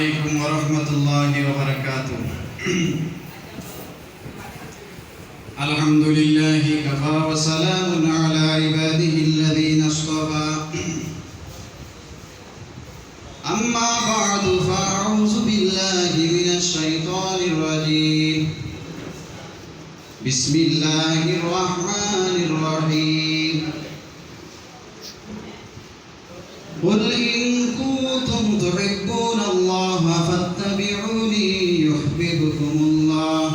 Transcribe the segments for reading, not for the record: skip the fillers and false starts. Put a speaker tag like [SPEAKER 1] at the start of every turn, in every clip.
[SPEAKER 1] عليكم ورحمة الله وبركاته. الحمد لله كفى وسلام على عباده الذين اصطفى. أما بعد فأعوذ بالله من الشيطان الرجيم. بسم الله الرحمن الرحيم. قل إن كنتم تحبون الله فاتبعوني يحببكم الله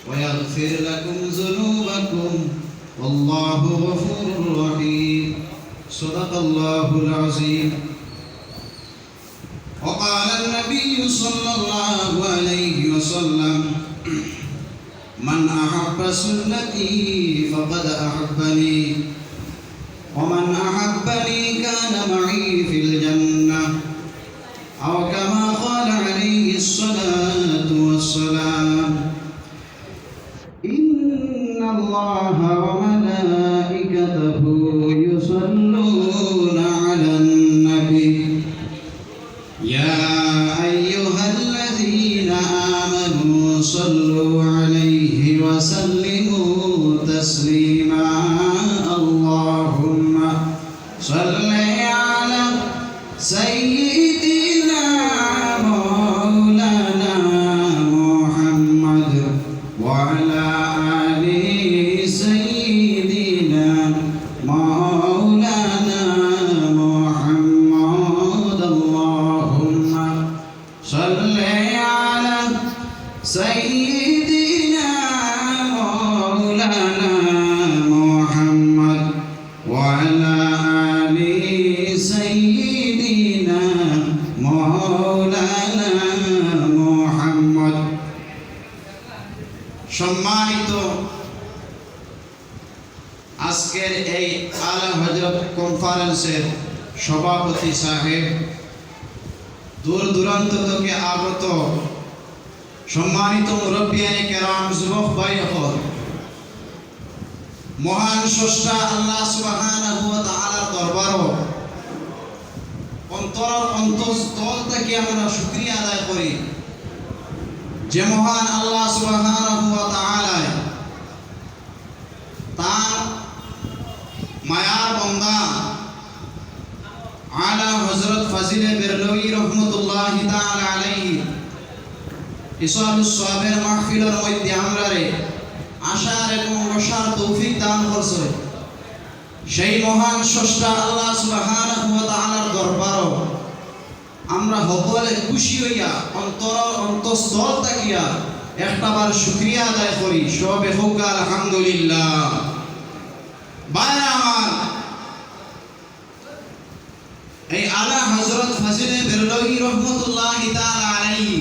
[SPEAKER 1] ويغفر لكم ذنوبكم والله غفور رحيم. صدق الله العظيم. وقال النبي صلى الله عليه وسلم: من أحب سنتي فقد أحبني ومن أحبني كان معي في الجنة أو كما قال عليه الصلاة والسلام. إن الله وملائكته يصلون على النبي يا أيها الذين آمنوا صلوا عليه وسلموا تسليما. اللهم صل على سيدنا مولانا محمد وعلى آل سيدنا مولانا محمد. اللهم صل على سيدنا مولانا محمد وعلى آل سيدنا مولانا محمد. সম্মানিত আজকের এই আলা হযরত কনফারেন্সের সভাপতি সাহেব, দূর দূরান্ত থেকে আগত সম্মানিত মুরব্বিয়ানে কেরাম, যুবক ভাই হল, মহান স্রষ্টা আল্লাহ সুবহানাহু ওয়া তাআলার দরবারও অন্তঃস্থল থেকে আমরা শুকরিয়া আদায় করি যে মহান আল্লাহ সুবহানাহু ওয়া তাআলা তার মায়ার বান্দা আলা হযরত ফাজিলে বেরলভী রহমাতুল্লাহি তাআলা আলাইহি ইসালুস সাহাবের মাহফিলের মধ্যে আমরারে আশার এবং বসার তৌফিক দান করছে। সেই মহান স্রষ্টা আল্লাহ সুবহানাহু ওয়া তাআলার দরবারও আমরা সকলে খুশি হইয়া অন্তঃস্থল থাকিয়া একটাবার শুকরিয়া আদায় করি। সবে হোক আলহামদুলিল্লাহ। ভাইরা আমার, এই আলা হযরত ফাজিলে বেরলভী রহমাতুল্লাহি তাআলা আলাইহি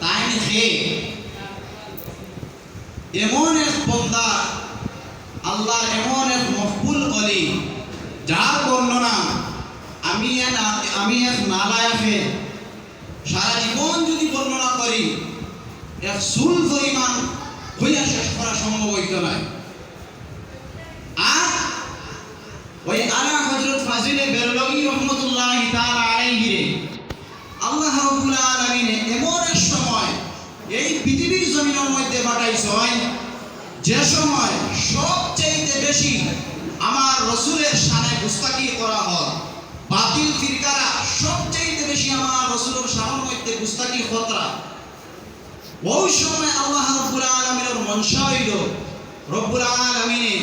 [SPEAKER 1] তাইন খে এমন এক বান্দা, আল্লাহর এমন এক মকবুল ওলি, যার বর্ণনা আমি এক নালায়েকে সারা জীবন যদি বর্ণনা করি এক চুল পরিমাণ হইয়া শেষ করা সম্ভব হইত না। আর ওই আলা হযরত ফাজিলে বেরলভী রহমাতুল্লাহি তাআলা আলাইহি রে আল্লাহ রাব্বুল আলামিন এমন এক সময় এই পৃথিবীর জমিনের মধ্যে পাঠাইছেন যে সময় সবচেয়ে বেশি আমার রাসূলের শানে গুস্তাখি করা হয়। বাতিল ফিরকারা সবচেয়ে বেশি আমার রাসূলের শানের মধ্যে গুস্তাখি খতরা। ওই সময় আল্লাহ রাব্বুল আলামিনের মনসা হইল রব্বুল আলামিন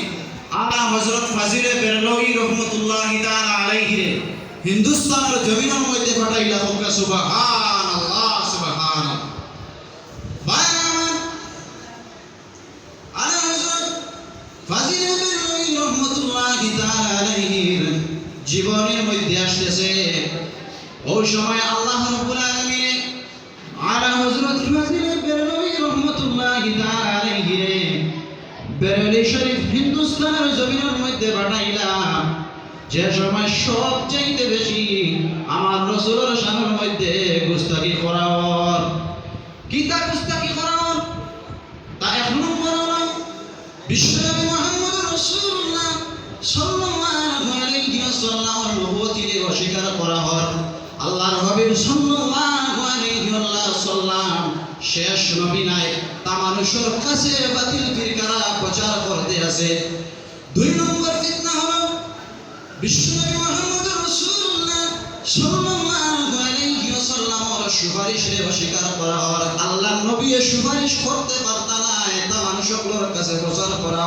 [SPEAKER 1] আলা হযরত ফাজিলে বেরলভী রহমাতুল্লাহি তাআলা আলাইহি রে হিন্দুস্তানের জমিনের মধ্যে পাঠাইলা। সুবহানাল্লাহ সুবহানাল্লাহ। জীবনের মধ্যে আসতেছে ওই সময় আল্লাহ রাব্বুল আলামিন আলা হযরত ফাজিলে বেরলভী রহমাতুল্লাহি তাআলা আলাইহি রে বেরেলি শরীফ হিন্দুস্তানের জমিনের মধ্যে পাঠাইলা। যে সময় সবচেয়ে বেশি আমার রাসূলের শানের মধ্যে গুস্তাখি করা হয়। কিতা গুস্তাখি করা হয় তা এক নম্বর হলো বিশ্বনবী মুহাম্মদ রাসূলুল্লাহ সাল্লাল্লাহু আলাইহি ওয়াসাল্লামের নবুয়তিকে অস্বীকার করা হয়। আল্লাহর হাবিব সাল্লাল্লাহু আলাইহি ওয়াসাল্লাম শেষ নবী নাই, তা মানুষের কাছে বাতিল ফিরকারা প্রচার করতে আছে। 2 নম্বর ফিতনা হলো বিশ্বনবী মুহাম্মদ রাসূলুল্লাহ সাল্লাল্লাহু আলাইহি ওয়াসাল্লামের সুপারিশে অস্বীকার করা আর আল্লাহর নবী সুপারিশ করতে পারতা না, এটা মানুষের কাছে প্রচার করা।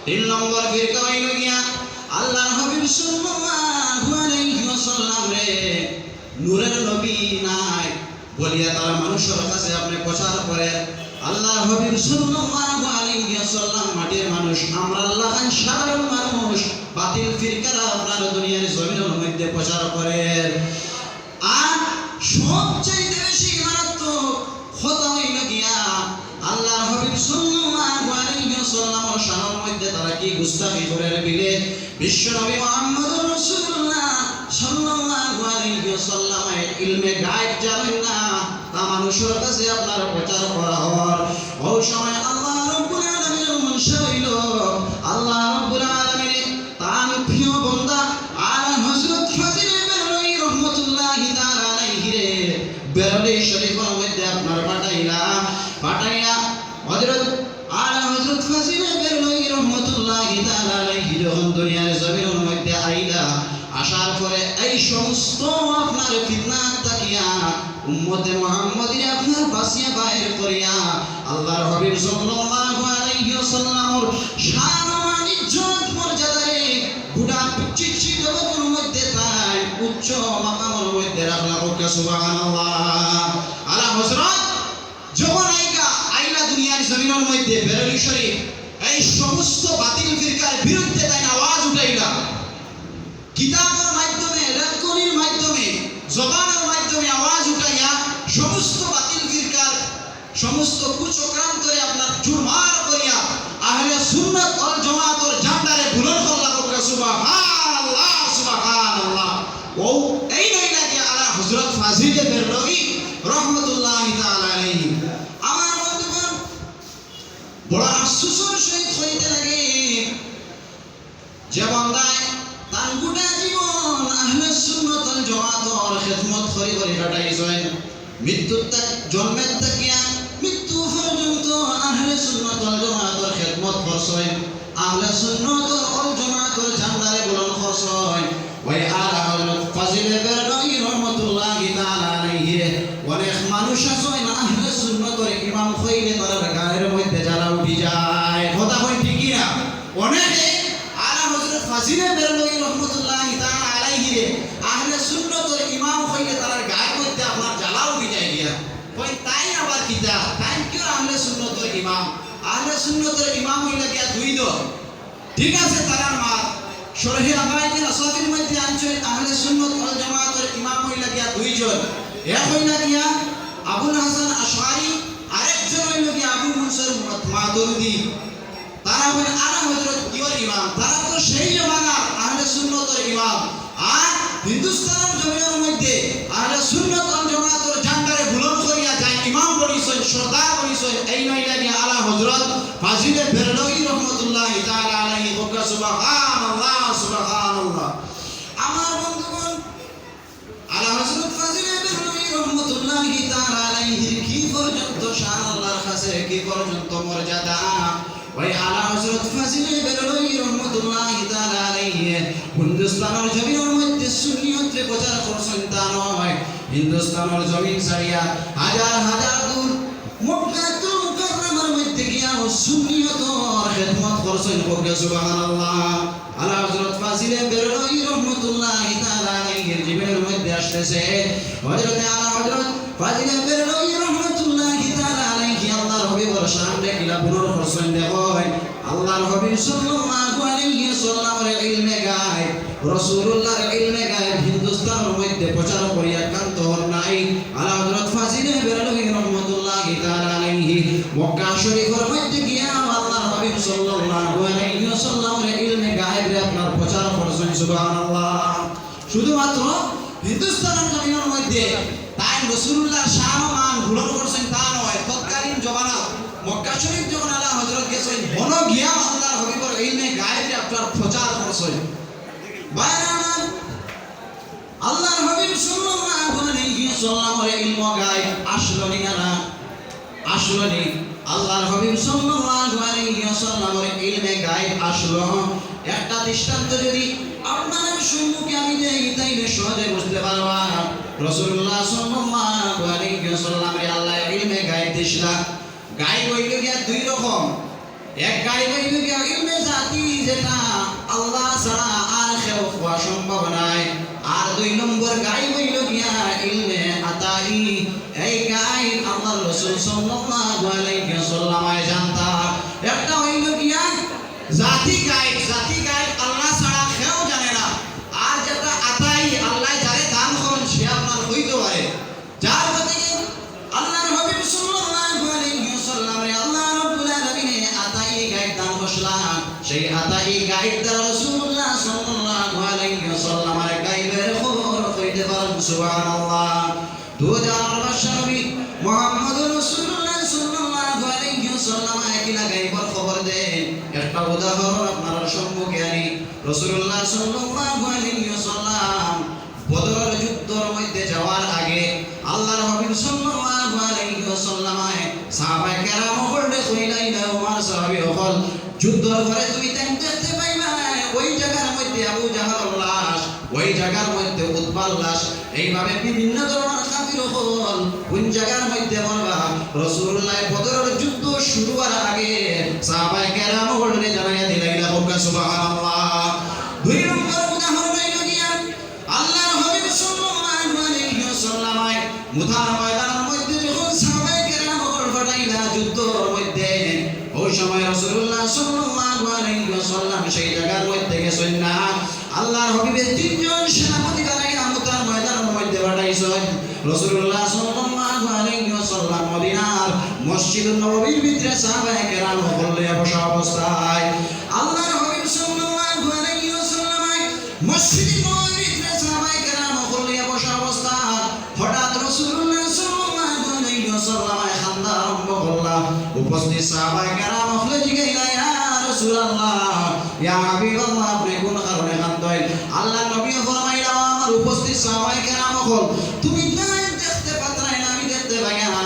[SPEAKER 1] 3 নম্বর ফিরকা হইল গিয়া আল্লাহর হাবিব সাল্লাল্লাহু আলাইহি ওয়াসাল্লাম রে নূরের নবী নাই বলিয়া তারা মানুষের কাছে আপনি প্রচার করেন। আল্লাহর হাবিব সাল্লাল্লাহু আলাইহি ওয়াসাল্লাম মাটির মানুষ, আমরা আল্লাহ সাধারণ মানুষ, বাতিল ফিরকারা আপনার দুনিয়ার জমিনের মধ্যে প্রচার করেন। আর সবচেয়ে বেশি মারাত্মক কথা হইল গিয়া আল্লাহর হাবিব সাল্লাল্লাহু আলাইহি ওয়াসাল্লামের শানের মধ্যে তারা কি গুস্তাখি করে বিলে বিশ্বনবী মুহাম্মদুর রাসূলুল্লাহ সাল্লাল্লাহু আলাইহি ওয়াসাল্লাম ইলমে গায়ব জানেন না, তা মানুষের কাছে আপনার প্রচার করা হওয়ার ওই সময় আল্লাহ রাব্বুল আলামিনের মনসা হইল আল্লাহ রাব্বুল আলামিন তার প্রিয় বান্দা আলা হযরত ফাজিল বেরলভী রাহমাতুল্লাহি তাআলা আলাইহি রে বেরলভী শরীফের মধ্যে আপনার পাঠাইয়া হযরত আলা হযরত ফাজিল বেরলভী রাহমাতুল্লাহি তাআলা আলাইহি যখন দুনিয়ার জমিনের মধ্যে আইলা, আসার পরে এই সমস্ত আপনার ফিতনা তাকিয়া উম্মতে মুহাম্মাদিরে আপনার বাসিয়া বাইর করিয়া আল্লাহর হাবিব সাল্লাল্লাহু আলাইহি ওয়াসাল্লামের শান ও ইজ্জত মর্যাদারে গোটা পৃথিবী জগতের মধ্যে তাই উচ্চ মাকামের মধ্যে রাখলা। সুবহানাল্লাহ। আলা হযরত যখন আইলা দুনিয়ার জমিনের মধ্যে বেরলভী শরীফ এই সমস্ত বাতিল ফিরকার বিরুদ্ধে তাই আওয়াজ উঠাইলা, কিতাবের মাধ্যমে, লেখনির মাধ্যমে, জবানের মাধ্যমে আওয়াজ উঠাইয়া সমস্ত বাতিল ফিরকার সমস্ত কুচক্রান্তরে আপনার চুরমার করিয়া আহলে সুন্নাত ওয়াল জামাতের ঝান্ডারে বুলন্দ করলা। সুবহানাল্লাহ সুবহানাল্লাহ। ও এই নইলা যে আলা হযরত ফাজিল বেরলভী রাহমাতুল্লাহি তাআলা আলাইহি। আমার বন্ধুগণ, বড় আফসোসের সহিত হইতে লাগে যে বান্দায় তার গোটা জীবন আহলে সুন্নাত ওয়াল জামাতের খিদমত করে করে কাটাইছেন, জন্মের থাকিয়া মৃত্যু পর্যন্ত আহলে সুন্নাত ওয়াল জামাতের খিদমত করছেন, আহলে সুন্নাত ওয়াল জামাতের ঝান্ডারে বুলন্দ করছেন। ওই আলা হযরত ফাজিল বেরলভী রাহমাতুল্লাহি তাআলা আলাইহি অনেক মানুষ আছেন আহলে সুন্নাতের ইমাম হইলে তার গায়ের মধ্যে জ্বালা উঠি যায়। কথা কই ঠিক না? অনেকে আলা হযরত ফাজিল বেরলভী রাহমাতুল্লাহি তাআলা আলাইহি আহলে সুন্নাতের ইমাম হইলে তার গায়ের মধ্যে আপনার জ্বালা উঠি যায় গিয়া। কই তাই আবার কিতা? তাই কি আহলে সুন্নাতের ইমাম? আহলে সুন্নাতের ইমাম হইলে গিয়া দুই দল, ঠিক আছে? তারার মাত শরহি আকাইদে আসাফির মধ্যে আনছেন আহলে সুন্নাত ওয়াল জামাতের ইমাম হইলা গিয়া দুইজন, এক হইলা গিয়া আবুল হাসান আশআরী, আরেকজন হইলা গিয়া আবু মুনসির মাতুরিদি। তারা হইল আলা হযরত কিওর ইমাম, তারা তো সেই জমানার আহলে সুন্নাতের ইমাম। আর হিন্দুস্তানের জমিনের মধ্যে আহলে সুন্নাত ওয়াল জামাতের ঝান্ডারে বুলন্দ করিয়া যায় ইমাম বলিছেন, সরদার বলিছেন, এই নইলা গিয়া আলা হযরত ফাজিল বেরলভী রাহমাতুল্লাহি তাআলা আলাইহি। সুবহানাল্লাহ সুবহানাল্লাহ। আমার বন্ধুগণ, আলা হযরত ফাজিল বেরলভী রাহমাতুল্লাহি তাআলা আলাইহি কি পর্যন্ত শান আল্লাহর কাছে, কি পর্যন্ত মর্যাদা। ওই আলা হযরত ফাজিল বেরলভী রাহমাতুল্লাহি তাআলা আলাইহি হিন্দুস্তানের জমিনের মধ্যে সুন্নিয়তরে প্রচার করছেন তা নয়, হিন্দুস্তানের জমিন ছাড়িয়া হাজার হাজার দূর মক্কাতুল মুকাররমার মধ্যে গিয়া সুন্নিয়তের খিদমত করছেন। সুবহানাল্লাহ। আলা হযরত ফাজিল বেরলভী রাহমাতুল্লাহি তাআলা আলাইহি জীবনের মধ্যে আসতেছে হযরত আলা হযরত ফাজিল বেরলভী রাহমাতুল্লাহি তাআলা আলাইহি আল্লাহর হাবিবের শান দেখিলা বুনর করছেন। দেখো আল্লাহর হাবিব সাল্লাল্লাহু আলাইহি ওয়াসাল্লামের ইলমে গায়ব, রাসূলুল্লাহর ইলমে গায়ব হিন্দুস্তানের মধ্যে প্রচার করিয়া কান্ত হন নাই। আলা হযরত ফাজিল বেরলভী রাহমাতুল্লাহি তাআলা আলাইহি মক্কা শরীফের মধ্যে গিয়া আল্লাহর হাবিব সাল্লাল্লাহু আলাইহি ওয়াসাল্লামের ইলমে গায়ব আপনার প্রচার করছেন। সুবহানাল্লাহ। শুধুমাত্র হিন্দুস্তানের জমিনের মধ্যে তাই রাসূলুল্লাহর শান ও মান বুলন্দ করছেন তা নয়, তৎকালীন জমানা মক্কা শরীফ যখন আলা হযরত গেছেন বন গিয়া আল্লাহর হাবিবের ইলমে গায়ব আপনার প্রচার করছেন। বাইরামান আল্লাহর হাবিব সাল্লাল্লাহু আলাইহি ওয়াসাল্লামের ইলম গায়ব আসলো নি না আসলো নি আল্লাহর হাবিব সাল্লাল্লাহু আলাইহি ওয়াসাল্লামের ইলমে গায়ব আসলো একটা দৃষ্টান্ত যদি আপনার সম্মুখে আমি দেই তাইলে সহজে বুঝতে পারবা রাসূলুল্লাহ সাল্লাল্লাহু আলাইহি ওয়াসাল্লামের আল্লাহ ইলমে গায়ব দিশলা গায়ব হইল গিয়া দুই রকম এক গায়ব হইল গিয়া ইলমে জাতি যেটা আল্লাহ ছাড়া আর কেউ হওয়া সম্ভব নয় আর দুই নম্বর গায়ব হইল গিয়া ইলমে আতাই এই গায়ব আল্লাহ রাসূল সাল্লাল্লাহু আলাইহি ওয়াসাল্লাম জানতা একটা হইল গিয়া জাতি গায়ব আল্লাহ ছাড়া কেউ জানে না আর যেটা আতাই আল্লাহ যারে দান করেন সে আপনার হইতে পারে যার গতি আল্লাহর হাবিব সাল্লাল্লাহু আলাইহি ওয়াসাল্লামে আল্লাহ রাব্বুল আলামিন আতাই গায়ব দান করলা সেই আতাই গায়ব দ্বারা রাসূলুল্লাহ সাল্লাল্লাহু আলাইহি ওয়াসাল্লামের গায়বের খবর কইতে পারেন সুবহানাল্লাহ 2000 নবী মুহাম্মদুর রাসূলুল্লাহ সাল্লাল্লাহু আলাইহি ওয়াসাল্লাম কিলা গায়বের খবর দেন একটা উদাহরণ আপনার সম্মুখে আনি রাসূলুল্লাহ সাল্লাল্লাহু আলাইহি ওয়াসাল্লাম বদরের যুদ্ধের মধ্যে যাওয়ার আগে আল্লাহর হাবিব সাল্লাল্লাহু আলাইহি ওয়াসাল্লাম সাহাবায়ে কেরাম বলতে কইলাইলা ওমর সাহাবী হল যুদ্ধের পরে তুমি দেখতে পাইবা ওই জায়গার মধ্যে আবু জাহল লাশ ওই জায়গার মধ্যে উতবার লাশ এইভাবে বিভিন্ন ধরনের কাফির হল কোন জায়গার মধ্যে মরবা রাসূলুল্লাহ বদরের যুদ্ধ শুরু হওয়ার আগে সাহাবায়ে কেরাম বলতে জানাইয়া দিলাইলা সুবহানাল্লাহ দুই নম্বর উদাহরণ হইল গিয়া আল্লাহর হাবিব সাল্লাল্লাহু আলাইহি ওয়াসাল্লাম মুতার ময়দানের মধ্যে যখন সাহাবায়ে কেরাম পাঠাইলা যুদ্ধের মধ্যে ওই সময় রাসূলুল্লাহ সাল্লাল্লাহু আলাইহি ওয়াসাল্লাম সেই জায়গার মধ্যে গেছেন না আল্লাহর হাবিবের তিনজন সেনাপতি বানাইয়া মুতার ময়দানের মধ্যে পাঠাইছেন রাসূলুল্লাহ সাল্লাল্লাহু আলাইহি ওয়াসাল্লাম মদিনার মসজিদুন নববীর ভিতরে সাহাবায়ে কেরাম বললে বসা অবস্থায় আল্লাহর হাবিব সাল্লাল্লাহু আলাইহি ওয়াসাল্লাম মসজিদুন নববীর ভিতরে সাহাবায়ে কেরাম বললে বসা অবস্থায় হঠাৎ রাসূলুল্লাহ সাল্লাল্লাহু আলাইহি ওয়াসাল্লাম খান্দা আরম্ভ করলা উপস্থিত সাহাবায়ে কেরাম বলে জিগাইলা ইয়া রাসূলুল্লাহ ইয়া হাবিবাল্লাহ আপনি কোন কারণে কাঁদেন আল্লাহর নবী ফরমাইলা আমার উপস্থিত সাহাবায়ে কেরাম বল তুমি দেখতে পাত্রাই না আমি দেখতে পাই না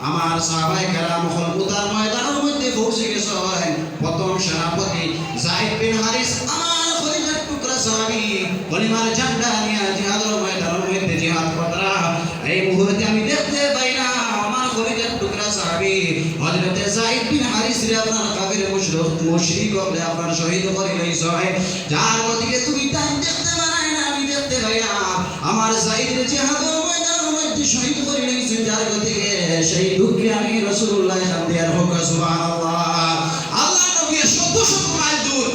[SPEAKER 1] আমার সাহাবায়ে কেরাম হল উতার ময়দানের মধ্যে পৌঁছে গেছেন প্রথম সেনাপতি যায়েদ বিন হারিস আমার খলিফার টুকরা সাহাবী কলিমার ঝান্ডা নিয়ে জিহাদের ময়দানের মধ্যে জিহাদ করা এই মুহূর্তে আমি দেখতে পাই না আমার খলিফার টুকরা সাহাবী হযরত যায়েদ বিন হারিস রে আপনার কাফির মুশরিক বলে আপনার শহীদ করে লইছে যার গতিকে তুমি তাই দেখতে পাই না আমি দেখতে পাই না আমার যায়েদ রে জিহাদের ময়দানের মধ্যে শহীদ করে লইছে যার গতিকে সেই দুঃখে আমি রাসূলুল্লাহ সাল্লাল্লাহু আলাইহি ওয়াসাল্লাম সুবহানাল্লাহ আল্লাহ নবী ১৪০০ মাইল দূর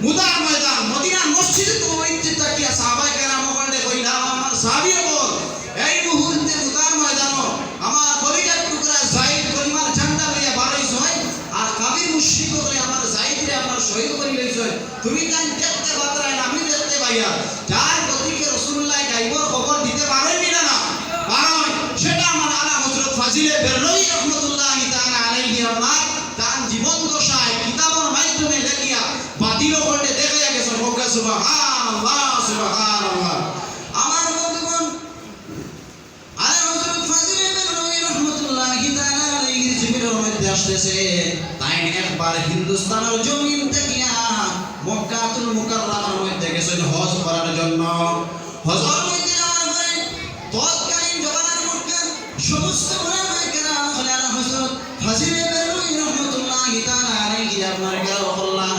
[SPEAKER 1] মুদার ময়দান মদিনার মসজিদে তো ওইতে তাকিয়া সাহাবায়ে কেরাম বলতে কইলা আমার সাহাবী বল এই মুহূর্তে মুদার ময়দান আমার কলিজার টুকরা যায়েদ কলিমার ঝান্ডা লইয়া বাড়াইছ আর কাফির মুশরিক বলে আমার যায়েদ রে আমার শহীদ করে লইছ তুমি তাই দেখতে পাত্রাই না আমি দেখতে পাইয়া যার গতিকে রাসূলুল্লাহ গায়বের খবর দিতে পারেননি না কারণ সেটা আমার আলা হযরত ফাজিলে বেরলভী রাহমাতুল্লাহি তাআলা আলাইহি আপনার তার জীবন দশায় কিতাবের মাধ্যমে লেখিয়া বাতিল করতে দেখাইয়া গেছেন হোক সুবহানাল্লাহ সুবহানাল্লাহ আমার বন্ধুগণ আলা হযরত ফাজিলে বেরলভী রাহমাতুল্লাহি তাআলা আলাইহি জীবনের মধ্যে আসতেছে তাই একবার হিন্দুস্তানের জমিন থেকে মক্কাতুল মুকাররমার মধ্যে গেছেন হজ করার জন্য হজের মধ্যে যাওয়ার পরে তৎকালীন জমানার মক্কার সমস্ত উলামায়ে কেরাম আলা হযরত ফাজিলে বেরলভী রাহমাতুল্লাহি তাআলা আলাইহি আপনার কেরাম আল্লাহ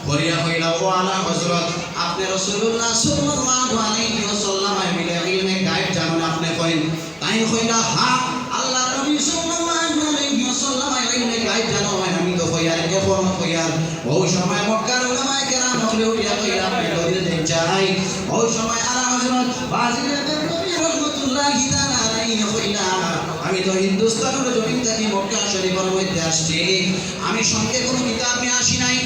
[SPEAKER 1] করিয়া কইলা ও আলা হযরত আপনি রাসূলুল্লাহ সাল্লাল্লাহু আলাইহি ওয়াসাল্লাম মিলে ইলমে গায়ব জানেন আপনি কইন তাই কইলা হ্যাঁ আল্লাহ নবী সাল্লাল্লাহু আলাইহি ওয়াসাল্লাম ইলমে গায়ব জানেন আমি তো কইয়ার এখন কইয়ার ওই সময় মক্কার উলামায়ে কেরাম হলে উঠিয়া কইলা আপনি দলিল দেন চাই ওই সময় আলা হযরত ফাজিলে বেরলভী রাহমাতুল্লাহি তাআলা আলাইহি কইলা আমি তো হিন্দুস্তানের জমিন থেকে মক্কা শরীফের মধ্যে আসছি আমি সঙ্গে কোনো কিতাব নিয়ে আসি নাই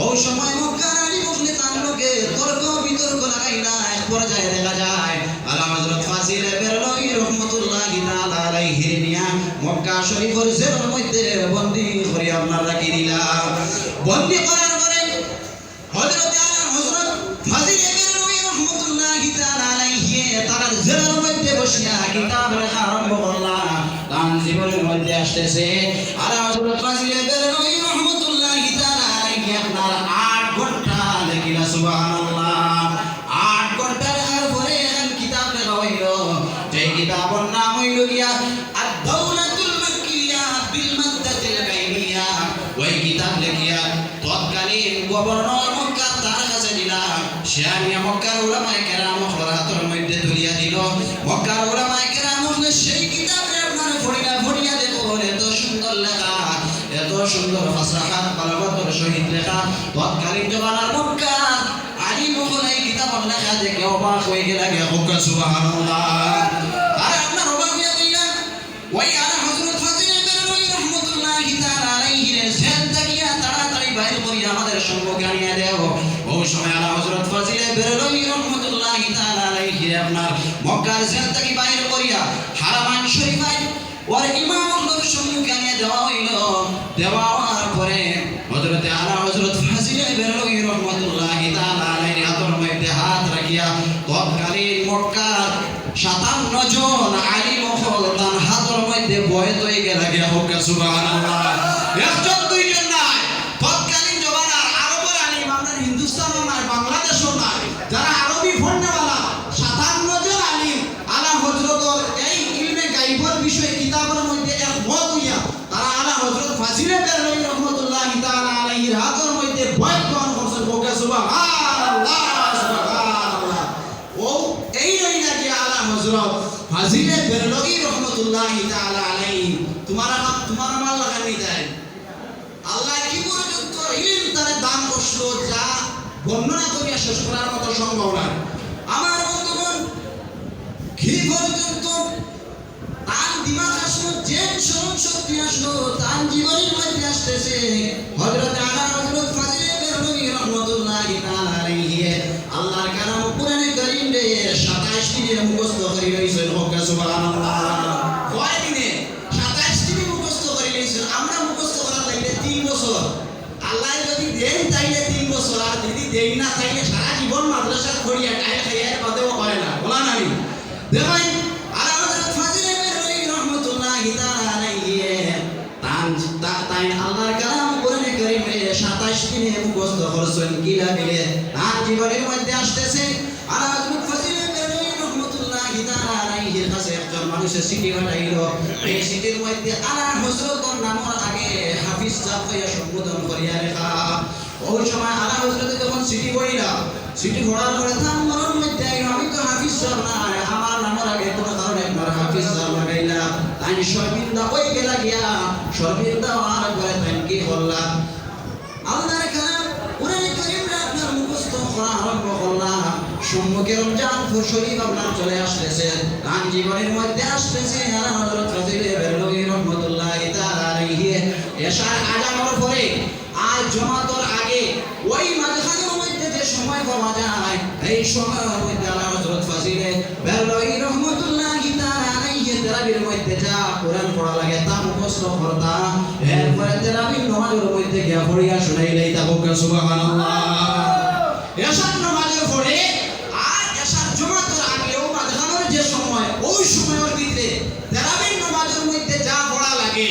[SPEAKER 1] ওই সময় মক্কার আলী মুখলে তার লোকে তর্ক বিতর্ক লাগাইলা এক পর্যায়ে দেখা যায় আলা হযরত ফাজিলে বেরলভী রাহমাতুল্লাহি তাআলা আলাইহি নিয়া মক্কা শরীফের জেলের মধ্যে বন্দী করে আপনার রাখি দিলা বন্দী করার পরে হযরত ফাজিলে বেরলভী রাহমাতুল্লাহি তাআলা আলাইহি জেলার মধ্যে বসিয়া কিতাব লেখা আরম্ভ করলাম তার জীবনের মধ্যে আসতেছে আলা হযরত ফাজিলে বেরলভী রহমাতুল্লাহি তাআলা আলাইহি আপনার 8 ঘন্টা লেখিলা সুবহানাল্লাহ 8 ঘন্টা লেখার পরে এখন কিতাব লেখা হইল যে কিতাবের নাম হইল গিয়া আদ-দাওলাতুল মাক্কিয়া বিল মাদ্দাতিল বাইনিয়া ওই কিতাব লেখিয়া তৎকালীন গভর্নর মক্কা তার কাছে দিলাম সে আনিয়া মক্কার উলামায়ে কেরাম হাতের মধ্যে তুলিয়া দিল মক্কার উলামায়ে কেরাম সেই কিতাবে আপনারা পড়িয়া দেখুন এত সুন্দর লেখা এত সুন্দর ফাসাহাত বালাগতের সহিত লেখা তৎকালীন জমানার মক্কা আলিম হল এই কিতাবের লেখা দেখে অবাক হয়ে গেল সুবহানাল্লাহ আর আপনার অবাক হয়ে গেল ওই আলা হযরত ফাজিলে বেরলভী রহমাতুল্লাহি তাআলা আলাইহি জেল থেকে তাড়াতাড়ি বাইরে করিয়া আমাদের সম্মুখে আনিয়া দেও ওই সময় আলা হযরত ফাজিলে বেরলভী রহমাতুল্লাহি তাআলা আলাইহি আপনার মক্কার জেল থেকে বাইরে করিয়া হারামাইন শরীফায় ওর ইমামদের সম্মুখে আনিয়া দেওয়া হইল দেওয়া হওয়ার পরে হযরত আলা হযরত ফাজিলে বেরলভী রহমাতুল্লাহি তাআলা আলাইহি হাতের মধ্যে হাত রাখিয়া তৎকালীন মক্কার 57 জন আলিম হল তার হাতের মধ্যে বয়স হয়ে গেল সুবহানাল্লাহ একজন দুইজন নাই তৎকালীন জমানার আরবের আলিম আমাদের হিন্দুস্তানও নাই বাংলাদেশও নাই যারা আরবি পড়নেওয়ালা 57 জন আলিম আলা হযরতর এই ইলমে গায়বের বিষয়ে কিতাবের মধ্যে একমত হইয়া তারা আলা হযরত ফাজিলে বেরলভী রহমাতুল্লাহি তাআলা আলাইহির হাতের মধ্যে বয়স গ্রহণ করছেন সুবহানাল্লাহ সুবহানাল্লাহ ও এই রইলা কি আলা হযরত ফাজিলে বেরলভী রহমাতুল্লাহি তাআলা আলাইহি তোমার আমার লাগানি দেয় আল্লাহ কি পর্যন্ত ইলম তারে দান করলো যা বর্ণনা করিয়া শেষ করার মতো সম্ভব না আমার বন্ধুগণ কি পর্যন্ত তার দিমাগ আসলো যে স্মরণ শক্তি আসলো তার জীবনের মধ্যে আসতেছে হযরত আলা হযরত ফাজিলে বেরলভী রহমাতুল্লাহি তাআলা আলাইহি আল্লাহর কালাম কোরআনে কারীম রে 27 দিনে মুখস্থ করে লইছেন সুবহানাল্লাহ কয় দিনে 27 দিনে মুখস্থ করে লইছেন আমরা মুখস্থ করার লাগলে 3 বছর আল্লাহ যদি দেন তাইলে 3 বছর আর যদি দেই না তাইলে সারা জীবন মাদ্রাসা পড়িয়া টাইম খাইয়া বাদেও করে না বলা নাই দেখেন আলা হযরত ফাজিলে বেরলভী রহমাতুল্লাহি তাআলা আলাইহি তাই আল্লাহর কালাম কোরআনে কারীম রে 27 দিনে মুখস্থ করছেন কি লাগলে তার জীবনের মধ্যে আসতেছে আলা হযরত ফাজিলে বেরলভী রহমাতুল্লাহি তাআলা আলাইহির কাছে একজন মানুষের চিঠি পাঠাইল এই চিঠির মধ্যে আলা হযরতের নামের আগে হাফিজ সাহেব কইয়া সম্বোধন করিয়া লেখা ওই সময় আলা হযরত যখন চিঠি পড়িলা চিঠি পড়ার পরে তার মনের মধ্যে আমি তো হাফিজ সাহেব না আমার নামের আগে কোনো কারণে একবার হাফিজ সাহেব লাগাইলা তাই শর্মিন্দা ওই গেলা গিয়া শর্মিন্দা আর করে তাই কি করলাম আল্লাহর কালাম কোরআনে কারীম আপনার মুখস্থ করা আরম্ভ করলাম সম্মুখে রমজান শরীফ আপনার চলে আসতেছে তার জীবনের মধ্যে আসতেছে আলা হযরত ফাজিলে বেরলভী রহমাতুল্লাহি তাআলা আলাইহি এশার আজানের পরে আর জমাতের আগে ওই মাঝখানের মধ্যে যে সময় পাওয়া যায় এই সময়ের মধ্যে আলা হযরত ফাজিলে বেরলভী রহমাতুল্লাহি তাআলা আলাইহি তারাবির মধ্যে যা কোরআন পড়া লাগে তা মুখস্থ করতা এরপরে তারাবির নামাজের মধ্যে গিয়া পড়িয়া শুনাইলেই তা সুবহানাল্লাহ এশার নামাজের পরে আর এশার জমাতের আগেও মাঝখানের যে সময় ওই সময়ের ভিতরে তারাবির নামাজের মধ্যে যা পড়া লাগে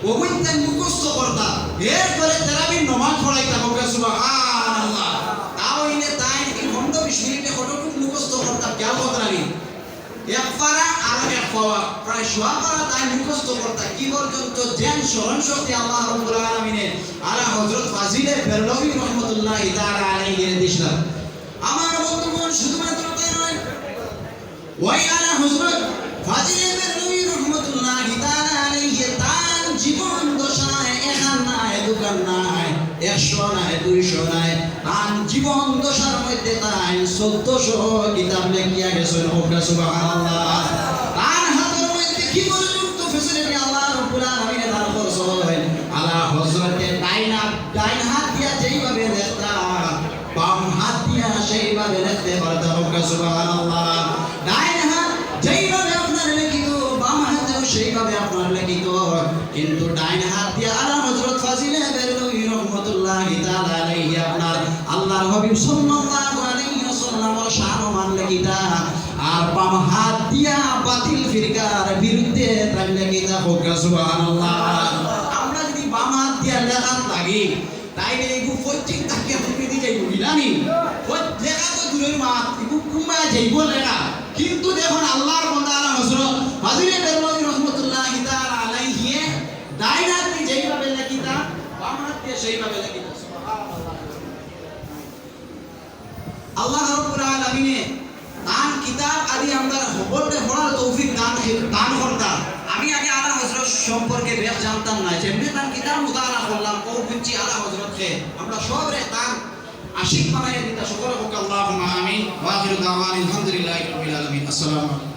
[SPEAKER 1] ওগুলো মুখস্থ করতা এরপরে তারাবির নামাজ পড়াইতা সুবহানাল্লাহ তাহলে তাই এই 15-20 মিনিটে কতটুকু মুখস্থ করতা খেয়াল করতে লাগি এক পারা আর এক পাওয়া প্রায় সোয়া পারা তাই মুখস্থ করতা কি পর্যন্ত জ্ঞান স্মরণ শক্তি আল্লাহ রাব্বুল আলামিনের আলা হযরত ফাজিলে বেরলভী রহমাতুল্লাহি তাআলা আলাইহি দিশলা আমার বন্ধুগণ শুধুমাত্র তাই নয় ওই আলা হযরত ফাজিলে বেরলভী রহমাতুল্লাহি তাআলা আলাইহি তার জীবন দশায় এখান নাই দোকান নাই 100 নাই 200 নাই তার জীবন দশার মধ্যে তাই 1400 কিতাব লেখিয়া গেছেন সুবহানাল্লাহ তার হাতের মধ্যে কি পর্যন্ত ফেসিলিটি আল্লাহ রাব্বুল আলামিন দান করছেন আলা হযরতে ডাইন হাত দিয়া যেইভাবে লেখতা বাম হাত দিয়া সেইভাবে লিখতে পারতা সুবহানাল্লাহ ডাইন হাত যেইভাবে আপনার লিখিত বাম হাতেও সেইভাবে আপনার লিখিত কিন্তু ডাইন হাত দিয়া আলা হযরত ফাজিলে বেরলভী রহমাতুল্লাহি তাআলা আলাইহি আপনার আল্লাহর হাবিব সাল্লাল্লাহু আলাইহি ওয়াসাল্লামের শান মান লিখিতা আর বাম হাত দিয়া বাতিল ফিরকার বিরুদ্ধে থাকলে কি তা হোক সুবহানাল্লাহ। আমরা যদি বাম হাত দিয়া লেখা লাগি তাইলে এগু প্রত্যেক তাকে ফুটে দিয়ে যাইব বুঝলানি লেখা তো দূরের মাত এগু কুম্বা যাইব লেখা। কিন্তু দেখুন আল্লাহর বান্দা আলা হযরত হাজিরে বেরলভী রাহমাতুল্লাহি তাআলা আলাইহি ডাইন হাত দিয়ে যেইভাবে লেখিতা বাম হাত দিয়ে সেইভাবে লেখিতা সুবহানাল্লাহ। আল্লাহ রাব্বুল আলামিনে দান কিতাব আদি আমরা সকলকে পড়ার তৌফিক দান করতাম। আমি আগে আলা হযরত সম্পর্কে বেশ জানতাম না, যেমনি দান কিতাব মুতালা করলাম ও বুঝছি আলা হযরতকে আমরা সবরে দান আশিক বানাইয়া দিতা। সকলে হোক আল্লাহুম্মা আমিন। ওয়া আখিরু দাওয়ানা আলহামদুলিল্লাহি রাব্বিল আলামিন। আসসালামু আলাইকুম।